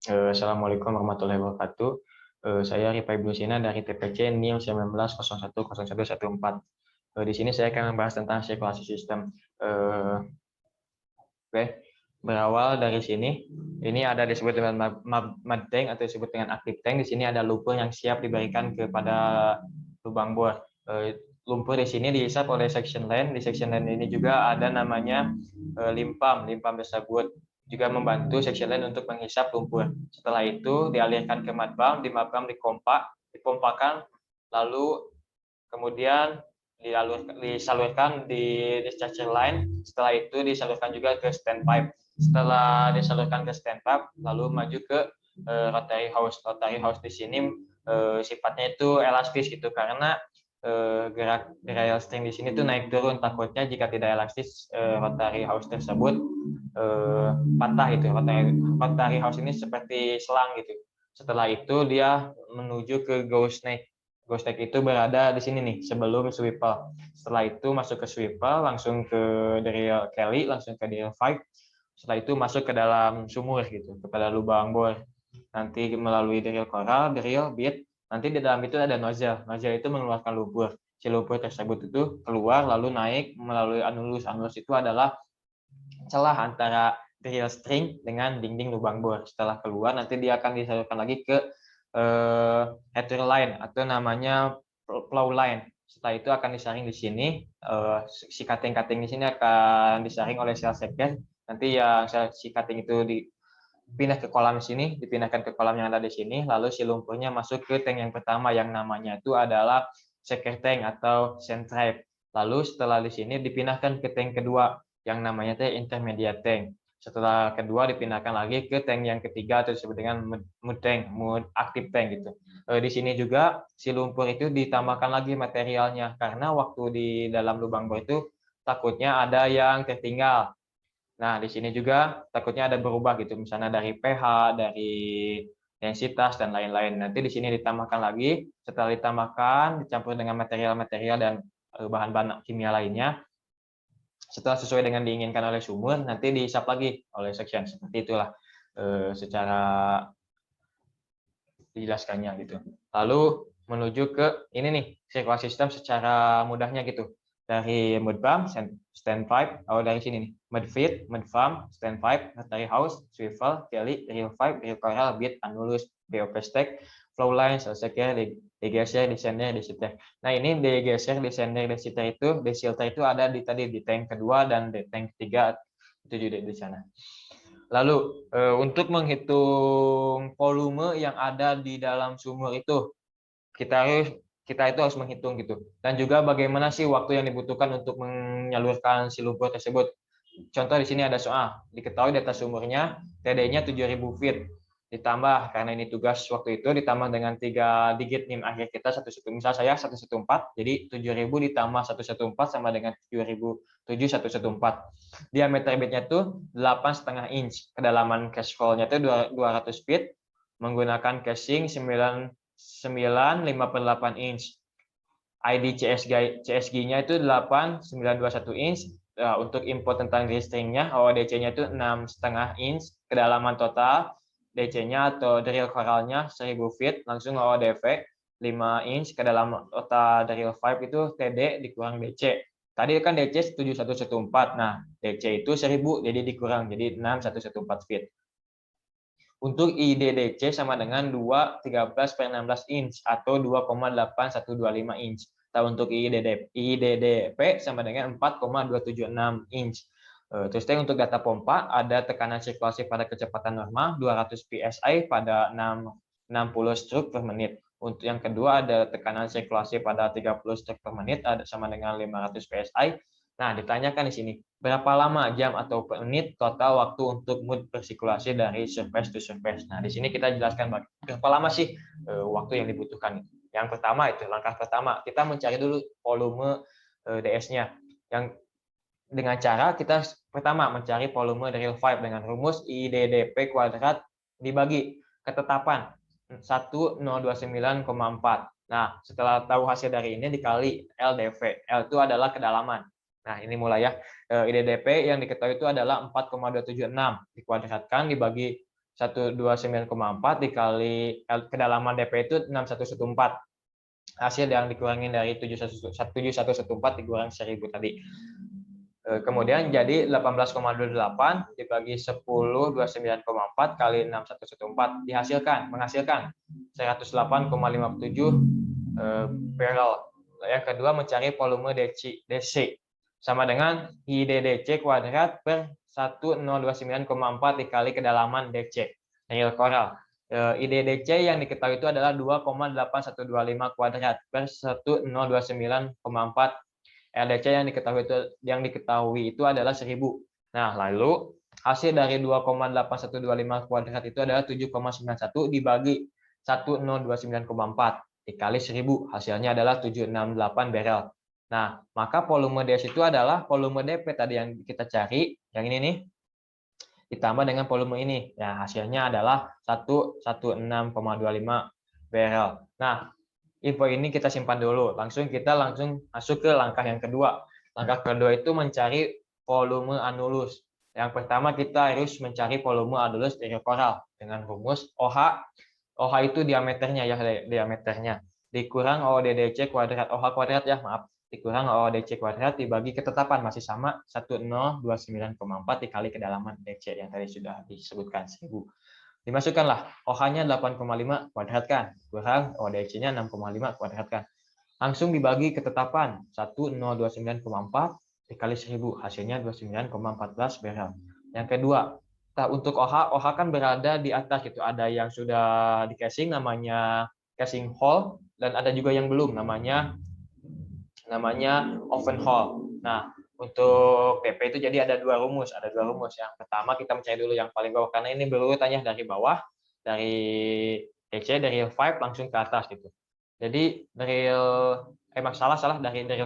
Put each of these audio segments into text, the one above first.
Assalamualaikum warahmatullahi wabarakatuh. Saya Rifa Ibnu Sina dari TPC NIM 19010114. Di sini saya akan membahas tentang sirkulasi sistem. Oke, berawal dari sini, ini ada disebut dengan mud tank atau disebut dengan active tank. Di sini ada lumpur yang siap diberikan kepada lubang bor. Lumpur di sini dihisap oleh section line. Di section line ini juga ada namanya limpam tersebut juga membantu section line untuk menghisap lumpur. Setelah itu dialirkan ke mudbam, di mudbam dipompakan, lalu kemudian disalurkan di discharger line. Setelah itu disalurkan juga ke standpipe. Setelah disalurkan ke standpipe, lalu maju ke rotary house. Rotary house di sini sifatnya itu elastis gitu, karena gerak rail string di sini tuh naik turun. Takutnya jika tidak elastis rotary house tersebut patah gitu. Rotary house ini seperti selang gitu. Setelah itu dia menuju ke gooseneck. Gooseneck itu berada di sini nih, sebelum swivel. Setelah itu masuk ke swivel, langsung ke drill Kelly, langsung ke drill 5. Setelah itu masuk ke dalam sumur gitu, kepada lubang bor. Nanti melalui drill coral, drill bit, nanti di dalam itu ada nozzle. Nozzle itu mengeluarkan lumpur. Si lumpur tersebut itu keluar lalu naik melalui anulus. Anulus itu adalah celah antara drill string dengan dinding lubang bor. Setelah keluar nanti dia akan disalurkan lagi ke header line atau namanya plow line. Setelah itu akan disaring di sini. Si cutting di sini akan disaring oleh sel seker. Nanti yang si cutting itu dipindah ke kolam sini, dipindahkan ke kolam yang ada di sini. Lalu si lumpurnya masuk ke tank yang pertama yang namanya itu adalah seker tank atau centripe. Lalu setelah di sini dipindahkan ke tank kedua yang namanya intermediate tank. Setelah kedua dipindahkan lagi ke tank yang ketiga atau disebut dengan mud tank, mud active tank gitu. Di sini juga si lumpur itu ditambahkan lagi materialnya karena waktu di dalam lubang bor itu takutnya ada yang tertinggal. Nah, di sini juga takutnya ada berubah gitu, misalnya dari pH, dari densitas dan lain-lain. Nanti di sini ditambahkan lagi, setelah ditambahkan dicampur dengan material-material dan bahan-bahan kimia lainnya. Setelah sesuai dengan diinginkan oleh sumur, nanti dihisap lagi oleh section. Seperti itulah secara dijelaskannya gitu. Lalu menuju ke ini nih, sirkulasi sistem secara mudahnya gitu. Dari mudbam, standpipe, dari sini nih, mudfeed, mudfarm, standpipe, rotary house, swivel, kelly, drill pipe, drill coral, bit, anulus, BOP stack, flow line, selseker, degasser, descender, desiter. Nah ini degasser, descender, desiter itu, desilter itu ada di tadi di tank kedua dan di tank ketiga itu juga di sana. Lalu untuk menghitung volume yang ada di dalam sumur itu kita itu harus menghitung gitu. Dan juga bagaimana sih waktu yang dibutuhkan untuk menyalurkan si lumpur tersebut. Contoh di sini ada soal, diketahui data sumurnya TD-nya 7.000 feet. Ditambah karena ini tugas waktu itu ditambah dengan 3 digit NIM akhir kita misal saya 114, jadi 7.000 ditambah 114 sama dengan 7.007 114. Diameter bitnya tuh 8,5 inch. Kedalaman cache hole-nya itu 200 feet menggunakan casing 9,58 inch. ID CSG-nya itu 8,921 inch. Untuk info tentang stringnya, ODC-nya itu 6,5 inch. Kedalaman total DC-nya atau drill coralnya 1000 feet, langsung ODV 5 inch. Kedalaman total drill pipe itu TD dikurang DC. Tadi kan DC 7114, nah DC itu 1000, jadi dikurang, jadi 6114 feet. Untuk IDDC sama dengan 2,13/16 inch atau 2,8125 inch. Nah, untuk IDDP sama dengan 4,276 inch. Terus untuk data pompa, ada tekanan sirkulasi pada kecepatan normal 200 PSI pada 60 stroke per menit. Untuk yang kedua ada tekanan sirkulasi pada 30 stroke per menit ada sama dengan 500 PSI. Nah, ditanyakan di sini, berapa lama jam atau menit total waktu untuk mood bersirkulasi dari surface to surface. Nah, di sini kita jelaskan berapa lama sih waktu yang dibutuhkan. Yang pertama itu, langkah pertama, kita mencari dulu volume DS-nya. Yang dengan cara kita pertama mencari volume drill pipe dengan rumus IDDP kuadrat dibagi ketetapan 1029,4. Nah, setelah tahu hasil dari ini dikali LDV. L itu adalah kedalaman. Nah, ini mulai ya. IDDP yang diketahui itu adalah 4,276 dikuadratkan dibagi 129,4 dikali kedalaman DP itu 6114. Hasil yang dikurangin dari 7114 dikurang 1000 tadi. Kemudian jadi 18,28 dibagi 10 29,4 kali 6114 menghasilkan 108,57 barrel. Yang kedua mencari volume DC sama dengan IDDC kuadrat per 1029,4 dikali kedalaman DC real coral. IDDC yang diketahui itu adalah 2,8125 kuadrat per 1029,4. LDC yang diketahui itu adalah 1000. Nah, lalu hasil dari 2,8125 kuadrat itu adalah 7,91 dibagi 1029,4 dikali 1000. Hasilnya adalah 768 barrel. Nah, maka volume DS itu adalah volume DP tadi yang kita cari, yang ini nih, ditambah dengan volume ini. Ya, hasilnya adalah 116,25 barrel. Nah, info ini kita simpan dulu. Kita langsung masuk ke langkah yang kedua. Langkah kedua itu mencari volume anulus. Yang pertama kita harus mencari volume anulus dari koral dengan rumus OH. OH itu diameternya ya, diameternya. Dikurang ODDC kuadrat, OH kuadrat ya, maaf. Dikurang ODC kuadrat dibagi ketetapan masih sama 1029,4 dikali kedalaman DC yang tadi sudah disebutkan 1000. Dimasukkanlah OH-nya 8,5 kuadratkan, kurang ODC-nya 6,5 kuadratkan. Langsung dibagi ketetapan 1029,4 dikali 1000, hasilnya 29,14 barrel. Yang kedua, untuk OH kan berada di atas gitu. Ada yang sudah di casing namanya casing hole dan ada juga yang belum namanya oven hole. Nah, untuk PP itu jadi ada dua rumus. Yang pertama kita mencari dulu yang paling bawah karena ini berurutannya dari bawah, dari DC dari real 5 langsung ke atas gitu. Jadi dari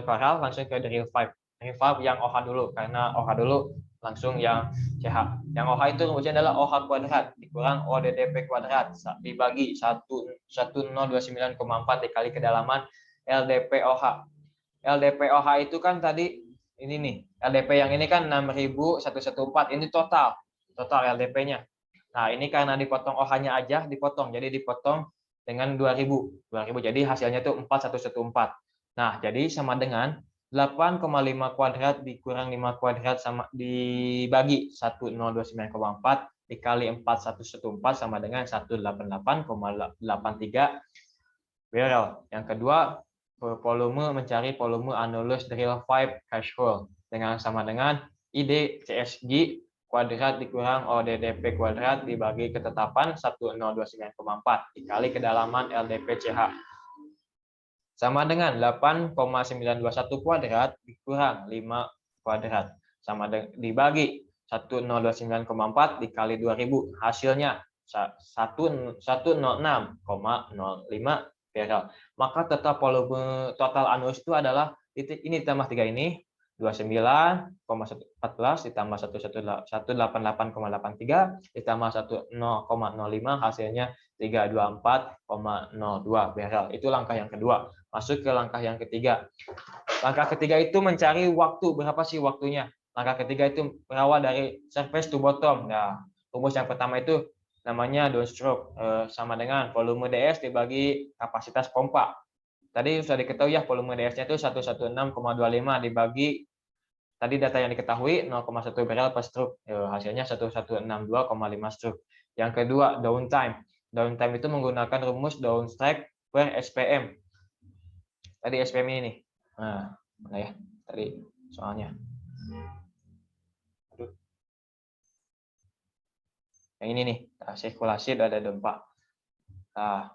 coral langsung ke real 5. Real 5 yang OH dulu karena OH dulu langsung yang CH. Yang OH itu rumusnya adalah OH kuadrat dikurang ODDP kuadrat dibagi 1029,4 dikali kedalaman LDP OH. LDP OH itu kan tadi ini nih, LDP yang ini kan 6.114, ini total LDP-nya. Nah, ini karena dipotong OH-nya aja dipotong, jadi dipotong dengan 2.000, jadi hasilnya itu 4.114. Nah, jadi sama dengan 8,5 kuadrat dikurang 5 kuadrat sama dibagi 1029,4 dikali 4.114 sama dengan 188,83 barrel. Yang kedua, mencari volume anulus real 5 cash hole sama dengan ID CSG kuadrat dikurang ODDP kuadrat dibagi ketetapan 1029,4 dikali kedalaman LDP CH sama dengan 8,921 kuadrat dikurang 5 kuadrat dibagi 1029,4 dikali 2000, hasilnya 106,05 barrel. Maka total anulus itu adalah ini ditambah 3 ini 29,14 ditambah 188,83 ditambah 10,05 hasilnya 324,02 barrel. Itu langkah yang kedua. Masuk ke langkah yang ketiga. Langkah ketiga itu mencari waktu, berapa sih waktunya. Langkah ketiga itu berawal dari surface to bottom. Nah, rumus yang pertama itu namanya downstroke sama dengan volume DS dibagi kapasitas pompa. Tadi sudah diketahui ya volume DS-nya itu 116,25 dibagi tadi data yang diketahui 0,1 barrel per stroke. Hasilnya 1162,5 stroke. Yang kedua downtime. Downtime itu menggunakan rumus downstrike per SPM. Tadi SPM ini nih. Nah, mana ya? Tadi soalnya. Yang ini nih, sirkulasi ada dampak. Nah,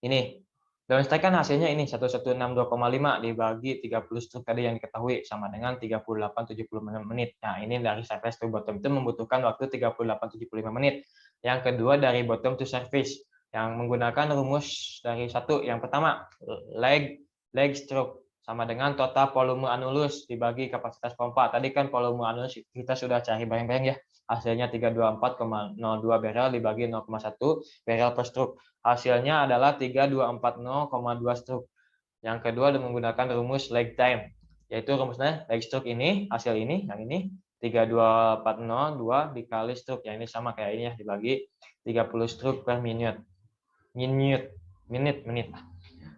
ini downstrike kan hasilnya ini 1162,5 dibagi 30 stroke tadi yang diketahui sama dengan 38-75 menit. Nah, ini dari surface to bottom itu membutuhkan waktu 38-75 menit. Yang kedua dari bottom to surface yang menggunakan rumus dari yang pertama leg stroke sama dengan total volume anulus dibagi kapasitas pompa. Tadi kan volume anulus kita sudah cari bareng-bareng ya. Hasilnya 324,02 barrel dibagi 0,1 barrel per stroke. Hasilnya adalah 3240,2 stroke. Yang kedua menggunakan rumus lag time, yaitu rumusnya lag stroke ini, hasil ini, yang ini 3240 dikali stroke, yang ini sama kayak ini ya, dibagi 30 stroke per menit,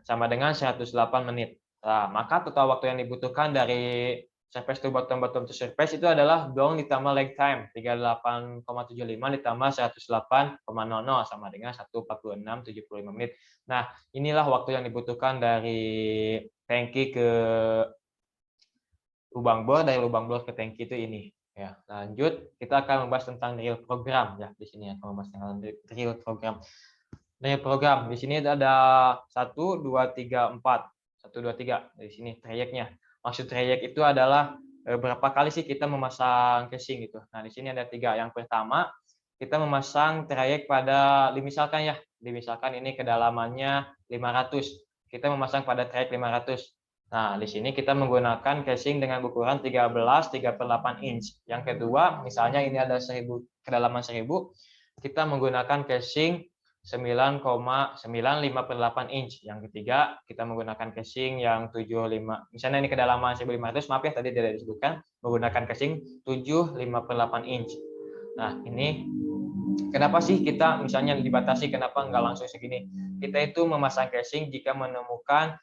sama dengan 108 menit. Nah, maka total waktu yang dibutuhkan dari surface to bottom, bottom to surface itu adalah dong ditambah lag time 38,75 ditambah 108,00 sama dengan 146,75 menit. Nah, inilah waktu yang dibutuhkan dari tangki ke lubang bor, dari lubang bor ke tangki itu ini. Ya, lanjut kita akan membahas tentang drill program ya. Di sini akan membahas tentang drill program. Drill program di sini ada 1 2 3 4. 1 2 3 di sini trayeknya. Maksud trayek itu adalah berapa kali sih kita memasang casing gitu. Nah, di sini ada 3. Yang pertama, kita memasang trayek pada misalkan ini kedalamannya 500. Kita memasang pada trayek 500. Nah, di sini kita menggunakan casing dengan ukuran 3/8 inch. Yang kedua, misalnya ini ada 1000, kedalaman 1000, kita menggunakan casing 9,958 inch. Yang ketiga, kita menggunakan casing yang 75. Misalnya ini kedalaman 1500, maaf ya tadi tidak disebutkan, menggunakan casing 7,5/8 inch. Nah, ini kenapa sih kita misalnya dibatasi, kenapa nggak langsung segini? Kita itu memasang casing jika menemukan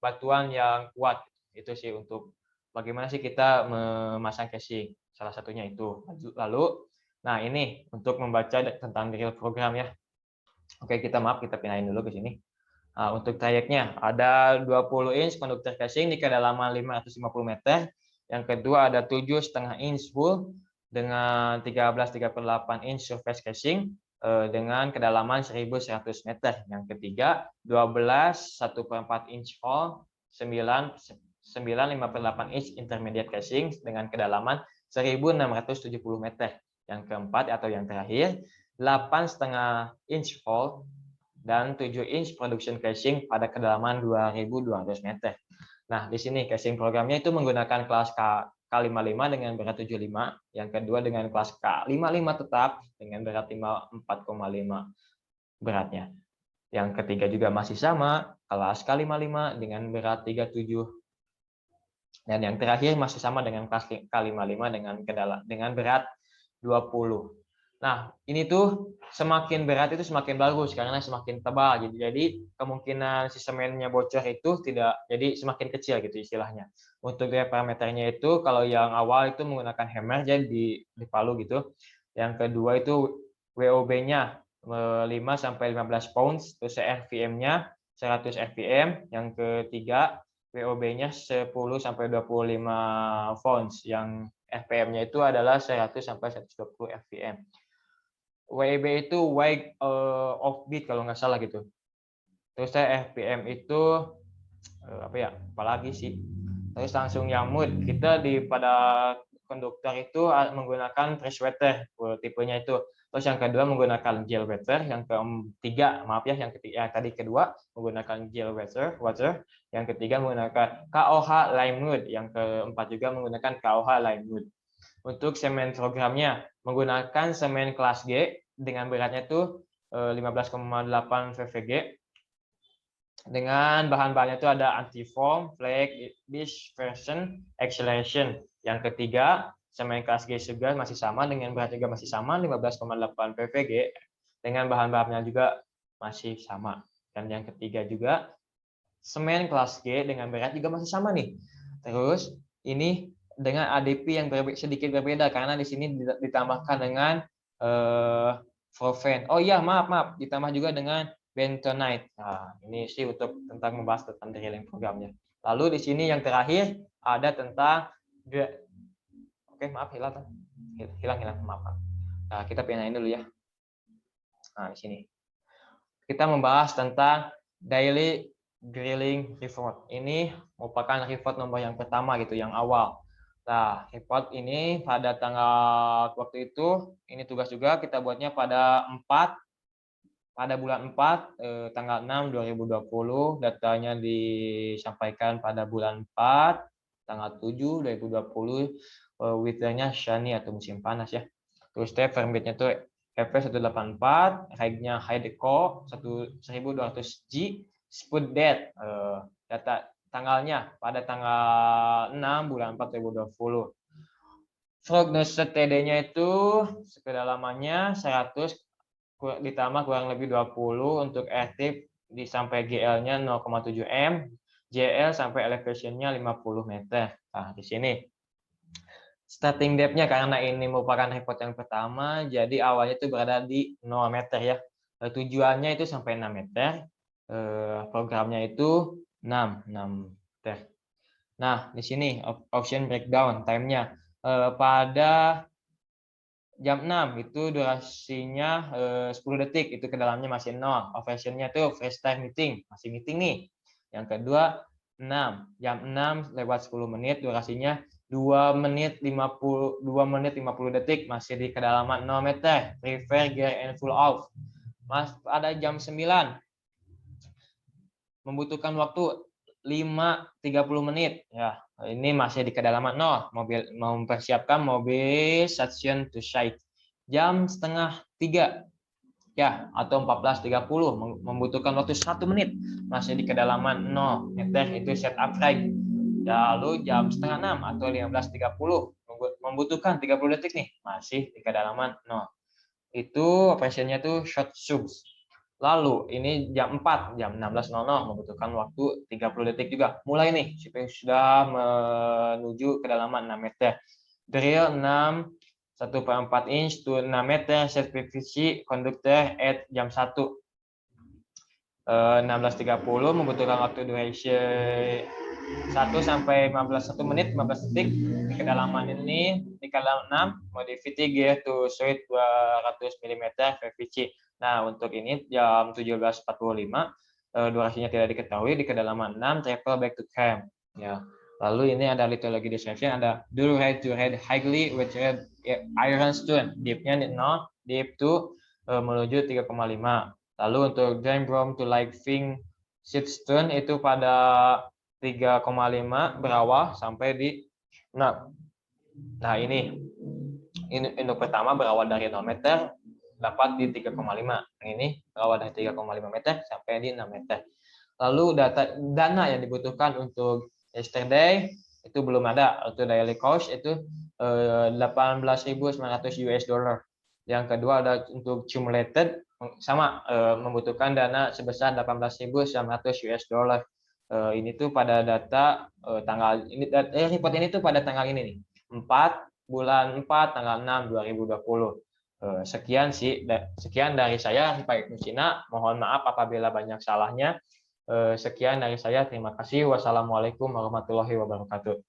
batuan yang kuat. Itu sih untuk bagaimana sih kita memasang casing. Salah satunya itu. Lalu, nah ini untuk membaca tentang drill program ya. Oke, kita pindahin dulu ke sini. Nah, untuk trayeknya ada 20 inch konduktor casing di kedalaman 550 meter. Yang kedua ada 7,5 inch full dengan 13,3/8 inch surface casing dengan kedalaman 1100 meter. Yang ketiga 12 1/4 inch full 9,5/8 inch intermediate casing dengan kedalaman 1670 meter. Yang keempat atau yang terakhir 8,5 inch full dan 7 inch production casing pada kedalaman 2200 meter. Nah, di sini casing programnya itu menggunakan kelas K55 dengan berat 75, yang kedua dengan kelas K55 tetap dengan berat 4,5 beratnya. Yang ketiga juga masih sama, kelas K55 dengan berat 37. Dan yang terakhir masih sama dengan kelas K55 dengan berat 20. Nah, ini tuh semakin berat itu semakin bagus karena semakin tebal gitu. Jadi kemungkinan si semennya bocor itu tidak, jadi semakin kecil gitu istilahnya. Untuk gaya parameternya itu kalau yang awal itu menggunakan hammer jadi dipalu gitu. Yang kedua itu WOB-nya 5 sampai 15 pounds, terus RPM-nya 100 RPM. Yang ketiga WOB-nya 10 sampai 25 pounds. Yang RPM-nya itu adalah 100 sampai 120 RPM. WIB itu wake off beat kalau nggak salah gitu. Terus saya FPM itu apa ya? Apalagi sih. Terus langsung yang mood. Kita pada konduktor itu menggunakan fresh water tipenya itu. Terus yang kedua menggunakan gel water, yang ketiga yang tadi kedua menggunakan gel water, yang ketiga menggunakan KOH lime wood, yang keempat juga menggunakan KOH lime wood. Untuk semen programnya menggunakan semen kelas G dengan beratnya itu 15,8 VVG. Dengan bahan-bahannya itu ada anti-foam, flake, dispersion, acceleration. Yang ketiga, semen kelas G juga masih sama, dengan berat juga masih sama, 15,8 VVG. Dengan bahan-bahannya juga masih sama. Dan yang ketiga juga, semen kelas G dengan berat juga masih sama nih. Terus, ini dengan ADP yang sedikit berbeda, karena di sini ditambahkan dengan Profen. Oh iya, maaf, ditambah juga dengan bentonite. Nah, ini sih untuk tentang membahas tentang drilling programnya. Lalu di sini yang terakhir ada tentang hilang, maaf. Nah, kita pindahin dulu ya. Nah, di sini kita membahas tentang daily drilling report. Ini merupakan report nomor yang pertama gitu, yang awal. Nah, report ini pada tanggal waktu itu, ini tugas juga kita buatnya pada bulan 4, tanggal 6, 2020, datanya disampaikan pada bulan 4, tanggal 7, 2020, weather-nya sunny atau musim panas ya. Terus firmware-nya itu FP184, RAID-nya Hideco 1200G, Spud date, data tanggalnya pada tanggal 6 bulan 4 2020. Prognose TD-nya itu kedalamannya 100 ditambah kurang lebih 20 untuk aktif sampai GL-nya 0,7 m, JL sampai elevation-nya 50 meter. Nah, di sini starting depth-nya karena ini merupakan report yang pertama, jadi awalnya itu berada di 0 meter ya. Tujuannya itu sampai 6 meter, programnya itu 6 meter. Nah, di sini option breakdown time-nya. Pada jam 6 itu durasinya 10 detik, itu ke dalamnya masih 0. Operationnya itu first time meeting, masih meeting nih. Yang kedua 6, jam 6 lewat 10 menit durasinya 2 menit 50 detik, masih di kedalaman 0 meter. Prepare gear and full off. Pada jam 9 membutuhkan waktu 5:30 menit ya. Ini masih di kedalaman 0, mobil mempersiapkan mobil station to site. Jam setengah 3 ya, atau 14:30 membutuhkan waktu 1 menit, masih di kedalaman 0 meter, itu setup time. Lalu jam setengah 6 atau 15:30 membutuhkan 30 detik nih, masih di kedalaman 0. Itu operationnya tuh short subs. Lalu ini jam 4, jam 16.00 membutuhkan waktu 30 detik juga. Mulai nih, shipping sudah menuju kedalaman 6 meter. Drill 6, 1/4 inch to 6 meter, set PVC conductor at jam 1. 16:30 membutuhkan waktu duration 1 sampai 1 menit 15 detik di kedalaman ini. Di kedalaman 6 modify gear to suit 200 mm PVC. Nah, untuk ini jam 17.45 durasinya tidak diketahui, di kedalaman 6 travel back to camp ya. Lalu ini ada lithology description, ada do ride to ride highly with red iron stone, deepnya 0, deep to menuju 3,5. Lalu untuk drain from to light pink seed stone itu pada 3,5 berawal sampai di 6. Nah, ini untuk pertama berawal dari 0 meter dapat di 3,5. Yang ini berawal dari 3,5 meter sampai di 6 meter. Lalu dana yang dibutuhkan untuk yesterday itu belum ada. Untuk daily cost itu 18.900 US dollar. Yang kedua ada untuk cumulated sama membutuhkan dana sebesar 18.900 US dollar. Ini tuh pada data tanggal ini report ini tuh pada tanggal ini nih. 4/4 tanggal 6 2020. Sekian dari saya Pak Ibnu Cina. Mohon maaf apabila banyak salahnya. Sekian dari saya. Terima kasih. Wassalamualaikum warahmatullahi wabarakatuh.